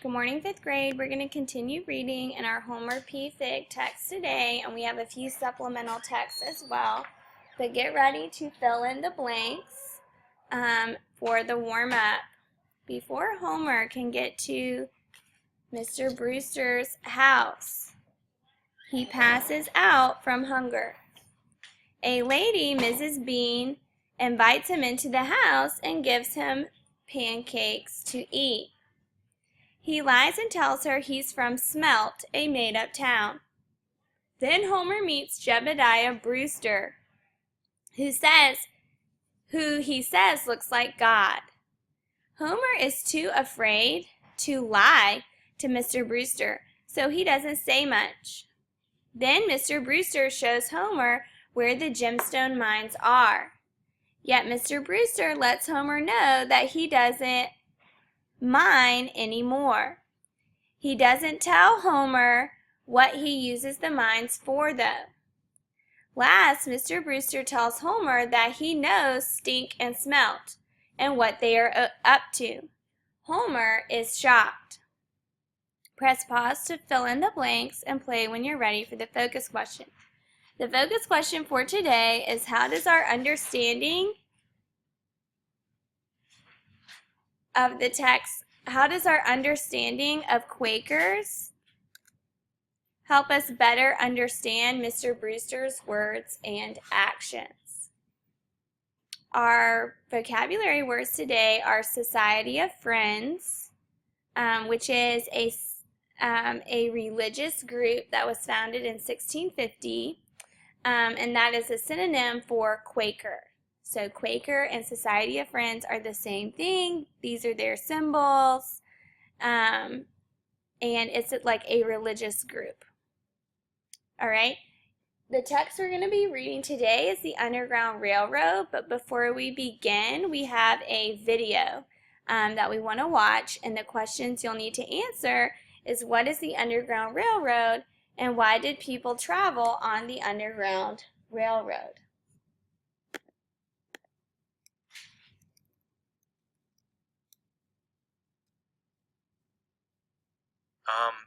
Good morning, fifth grade. We're going to continue reading in our Homer P. Fig text today, and we have a few supplemental texts as well. But get ready to fill in the blanks for the warm-up. Before Homer can get to Mr. Brewster's house, he passes out from hunger. A lady, Mrs. Bean, invites him into the house and gives him pancakes to eat. He lies and tells her he's from Smelt, a made-up town. Then Homer meets Jebediah Brewster, who he says looks like God. Homer is too afraid to lie to Mr. Brewster, so he doesn't say much. Then Mr. Brewster shows Homer where the gemstone mines are. Yet Mr. Brewster lets Homer know that he doesn't mine anymore. He doesn't tell Homer what he uses the mines for, though. Last, Mr. Brewster tells Homer that he knows Stink and Smelt and what they are up to. Homer is shocked. Press pause to fill in the blanks and play when you're ready for the focus question. The focus question for today is, how does our understanding of the text, how does our understanding of Quakers help us better understand Mr. Brewster's words and actions? Our vocabulary words today are Society of Friends, which is a religious group that was founded in 1650, and that is a synonym for Quaker. So Quaker and Society of Friends are the same thing. These are their symbols, and it's like a religious group. All right. The text we're going to be reading today is The Underground Railroad, but before we begin, we have a video that we want to watch, and the questions you'll need to answer is, what is the Underground Railroad, and why did people travel on the Underground Railroad?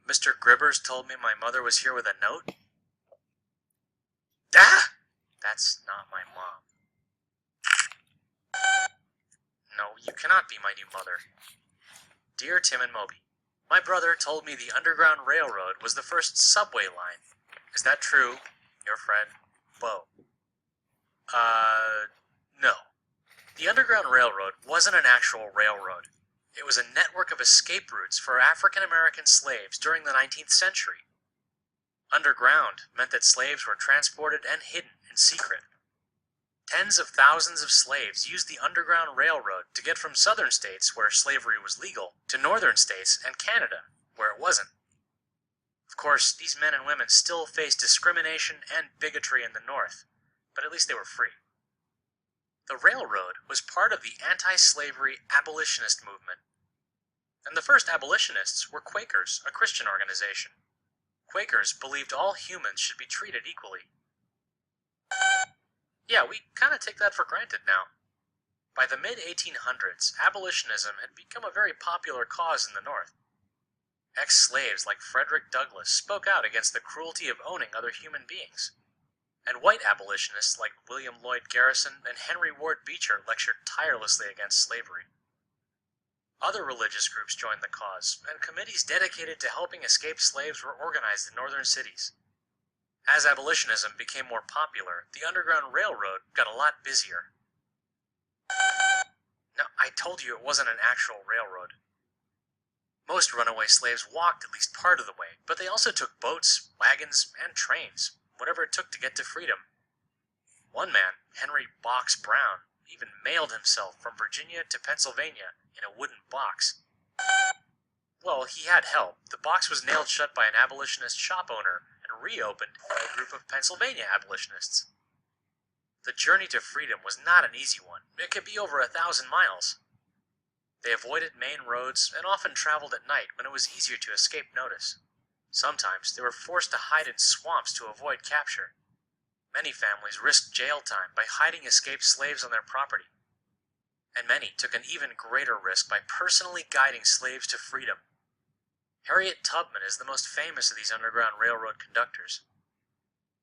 Mr. Gribbers told me my mother was here with a note? Ah! That's not my mom. No, you cannot be my new mother. Dear Tim and Moby, my brother told me the Underground Railroad was the first subway line. Is that true? Your friend, Bo. No. The Underground Railroad wasn't an actual railroad. It was a network of escape routes for African-American slaves during the 19th century. Underground meant that slaves were transported and hidden in secret. Tens of thousands of slaves used the Underground Railroad to get from southern states, where slavery was legal, to northern states and Canada, where it wasn't. Of course, these men and women still faced discrimination and bigotry in the North, but at least they were free. The railroad was part of the anti-slavery abolitionist movement. And the first abolitionists were Quakers, a Christian organization. Quakers believed all humans should be treated equally. Yeah, we kind of take that for granted now. By the mid-1800s, abolitionism had become a very popular cause in the North. Ex-slaves like Frederick Douglass spoke out against the cruelty of owning other human beings. And white abolitionists like William Lloyd Garrison and Henry Ward Beecher lectured tirelessly against slavery. Other religious groups joined the cause, and committees dedicated to helping escaped slaves were organized in northern cities. As abolitionism became more popular, the Underground Railroad got a lot busier. Now, I told you it wasn't an actual railroad. Most runaway slaves walked at least part of the way, but they also took boats, wagons, and trains, whatever it took to get to freedom. One man, Henry Box Brown, even mailed himself from Virginia to Pennsylvania in a wooden box. Well, he had help. The box was nailed shut by an abolitionist shop owner and reopened by a group of Pennsylvania abolitionists. The journey to freedom was not an easy one. It could be over 1,000 miles. They avoided main roads and often traveled at night when it was easier to escape notice. Sometimes they were forced to hide in swamps to avoid capture. Many families risked jail time by hiding escaped slaves on their property. And many took an even greater risk by personally guiding slaves to freedom. Harriet Tubman is the most famous of these Underground Railroad conductors.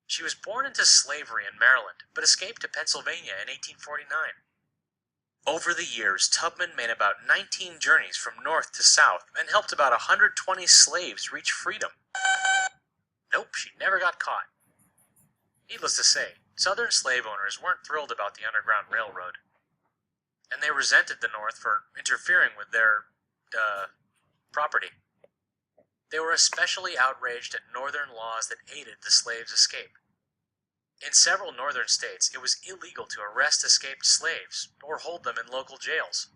She was born into slavery in Maryland, but escaped to Pennsylvania in 1849. Over the years, Tubman made about 19 journeys from north to south and helped about 120 slaves reach freedom. Nope, she never got caught. Needless to say, Southern slave owners weren't thrilled about the Underground Railroad, and they resented the North for interfering with their, property. They were especially outraged at Northern laws that aided the slaves' escape. In several northern states, it was illegal to arrest escaped slaves or hold them in local jails.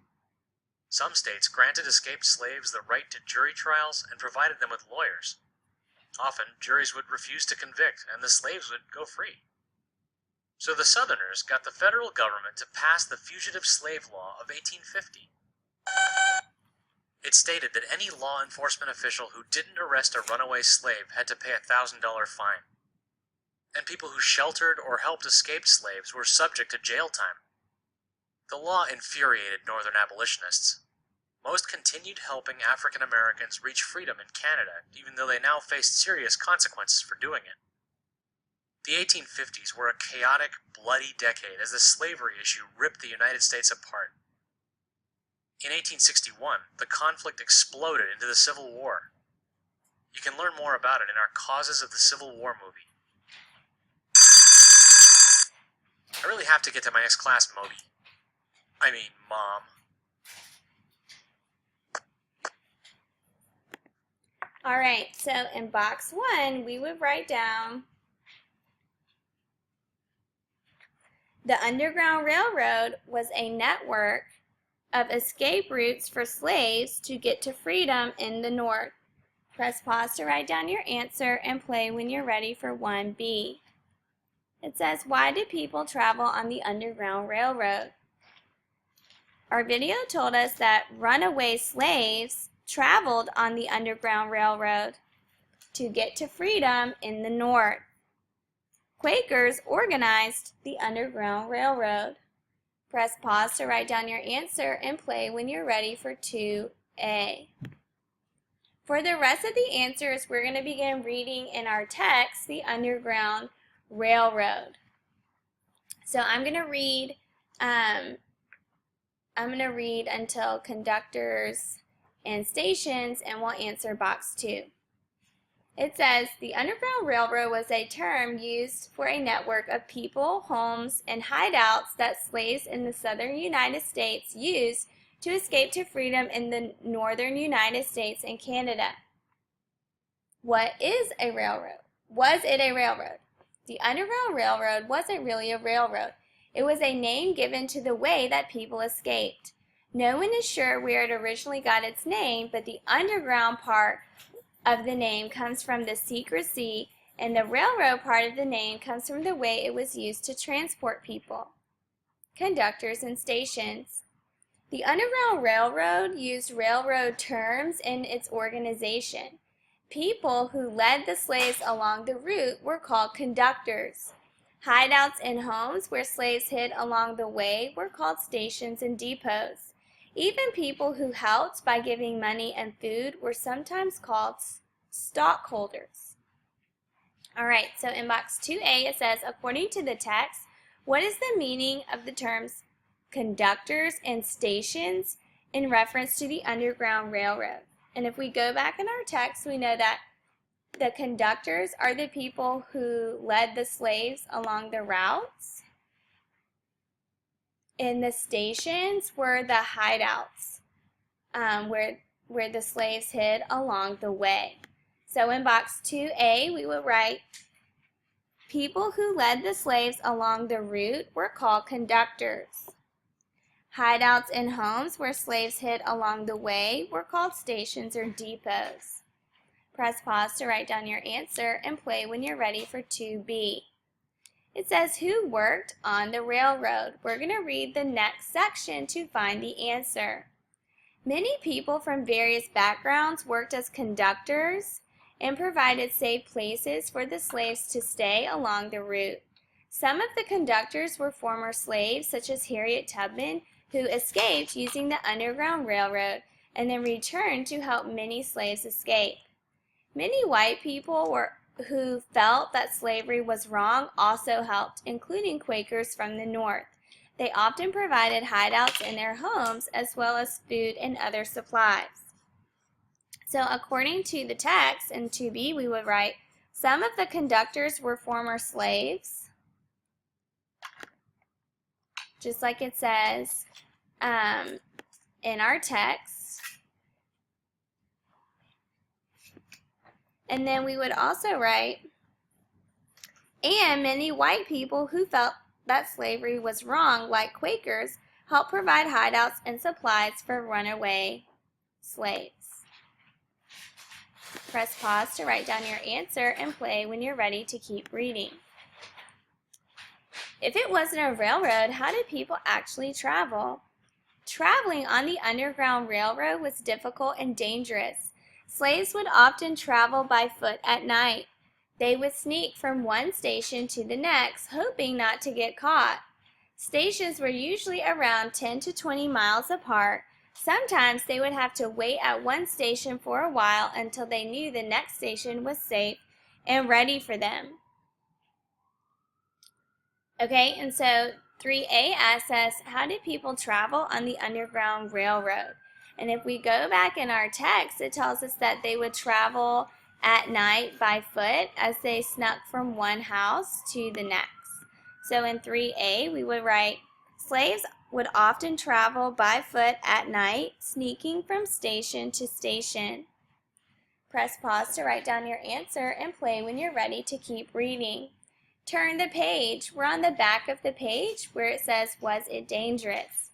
Some states granted escaped slaves the right to jury trials and provided them with lawyers. Often, juries would refuse to convict, and the slaves would go free. So the Southerners got the federal government to pass the Fugitive Slave Law of 1850. It stated that any law enforcement official who didn't arrest a runaway slave had to pay a $1,000 fine. And people who sheltered or helped escaped slaves were subject to jail time. The law infuriated Northern abolitionists. Most continued helping African Americans reach freedom in Canada, even though they now faced serious consequences for doing it. The 1850s were a chaotic, bloody decade as the slavery issue ripped the United States apart. In 1861, the conflict exploded into the Civil War. You can learn more about it in our Causes of the Civil War movie. I really have to get to my next class, Mom. Alright, so in box 1, we would write down the Underground Railroad was a network of escape routes for slaves to get to freedom in the North. Press pause to write down your answer and play when you're ready for 1B. It says, why do people travel on the Underground Railroad? Our video told us that runaway slaves traveled on the Underground Railroad to get to freedom in the North. Quakers organized the Underground Railroad. Press pause to write down your answer and play when you're ready for 2A. For the rest of the answers, we're going to begin reading in our text the Underground Railroad. So I'm going to read until conductors and stations, and we'll answer box 2. It says, the Underground Railroad was a term used for a network of people, homes, and hideouts that slaves in the southern United States used to escape to freedom in the northern United States and Canada. What is a railroad? Was it a railroad? The Underground Railroad wasn't really a railroad. It was a name given to the way that people escaped. No one is sure where it originally got its name, but the underground part of the name comes from the secrecy, and the railroad part of the name comes from the way it was used to transport people, conductors, and stations. The Underground Railroad used railroad terms in its organization. People who led the slaves along the route were called conductors. Hideouts and homes where slaves hid along the way were called stations and depots. Even people who helped by giving money and food were sometimes called stockholders. All right, so in box 2A it says, according to the text, what is the meaning of the terms conductors and stations in reference to the Underground Railroad? And if we go back in our text, we know that the conductors are the people who led the slaves along the routes. And the stations were the hideouts where the slaves hid along the way. So in box 2A, we will write, people who led the slaves along the route were called conductors. Hideouts and homes where slaves hid along the way were called stations or depots. Press pause to write down your answer and play when you're ready for 2B. It says, who worked on the railroad? We're going to read the next section to find the answer. Many people from various backgrounds worked as conductors and provided safe places for the slaves to stay along the route. Some of the conductors were former slaves, such as Harriet Tubman, who escaped using the Underground Railroad, and then returned to help many slaves escape. Many white people who felt that slavery was wrong also helped, including Quakers from the North. They often provided hideouts in their homes as well as food and other supplies. So according to the text in 2b, we would write, some of the conductors were former slaves, just like it says in our text. And then we would also write, and many white people who felt that slavery was wrong, like Quakers, helped provide hideouts and supplies for runaway slaves. Press pause to write down your answer and play when you're ready to keep reading. If it wasn't a railroad, how did people actually travel? Traveling on the Underground Railroad was difficult and dangerous. Slaves would often travel by foot at night. They would sneak from one station to the next, hoping not to get caught. Stations were usually around 10 to 20 miles apart. Sometimes they would have to wait at one station for a while until they knew the next station was safe and ready for them. Okay, and so 3A asks us, how did people travel on the Underground Railroad? And if we go back in our text, it tells us that they would travel at night by foot as they snuck from one house to the next. So in 3A, we would write, slaves would often travel by foot at night, sneaking from station to station. Press pause to write down your answer and play when you're ready to keep reading. Turn the page. We're on the back of the page where it says, was it dangerous?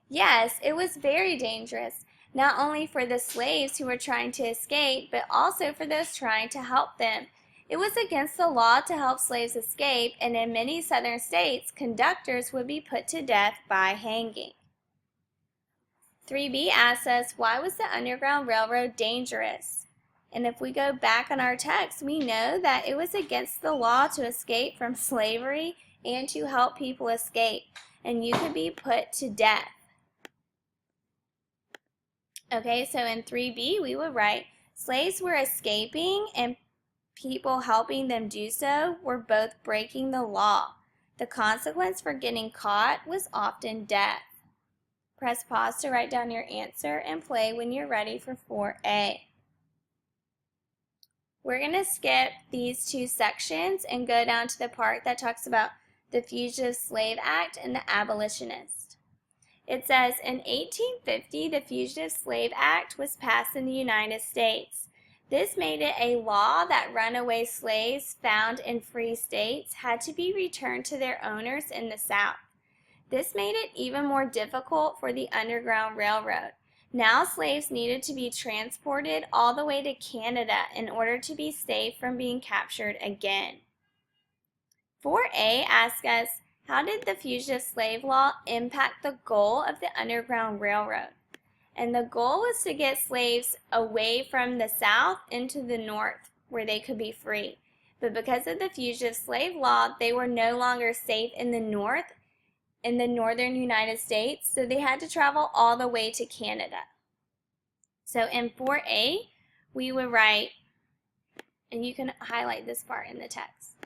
Yes, it was very dangerous. Not only for the slaves who were trying to escape, but also for those trying to help them. It was against the law to help slaves escape, and in many southern states, conductors would be put to death by hanging. 3B asks us, why was the Underground Railroad dangerous? And if we go back on our text, we know that it was against the law to escape from slavery and to help people escape, and you could be put to death. Okay, so in 3B, we would write, slaves were escaping and people helping them do so were both breaking the law. The consequence for getting caught was often death. Press pause to write down your answer and play when you're ready for 4A. We're going to skip these two sections and go down to the part that talks about the Fugitive Slave Act and the abolitionists. It says, in 1850, the Fugitive Slave Act was passed in the United States. This made it a law that runaway slaves found in free states had to be returned to their owners in the South. This made it even more difficult for the Underground Railroad. Now slaves needed to be transported all the way to Canada in order to be safe from being captured again. 4A asks us, how did the Fugitive Slave Law impact the goal of the Underground Railroad? And the goal was to get slaves away from the South into the North, where they could be free. But because of the Fugitive Slave Law, they were no longer safe in the North, in the northern United States, so they had to travel all the way to Canada. So in 4A, we would write, and you can highlight this part in the text.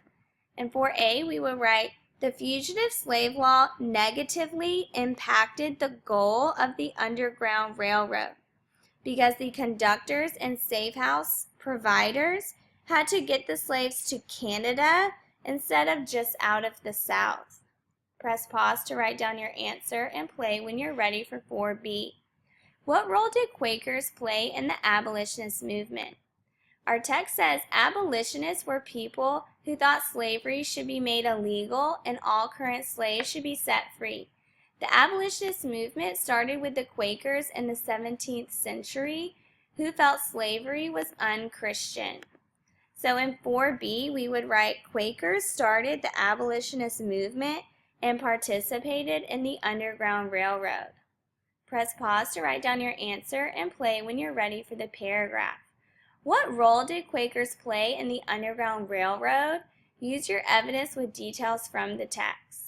In 4A, we would write, the Fugitive Slave Law negatively impacted the goal of the Underground Railroad because the conductors and safehouse providers had to get the slaves to Canada instead of just out of the South. Press pause to write down your answer and play when you're ready for 4B. What role did Quakers play in the abolitionist movement? Our text says abolitionists were people who thought slavery should be made illegal and all current slaves should be set free. The abolitionist movement started with the Quakers in the 17th century who felt slavery was unchristian. So in 4B, we would write Quakers started the abolitionist movement and participated in the Underground Railroad. Press pause to write down your answer and play when you're ready for the paragraph. What role did Quakers play in the Underground Railroad? Use your evidence with details from the text.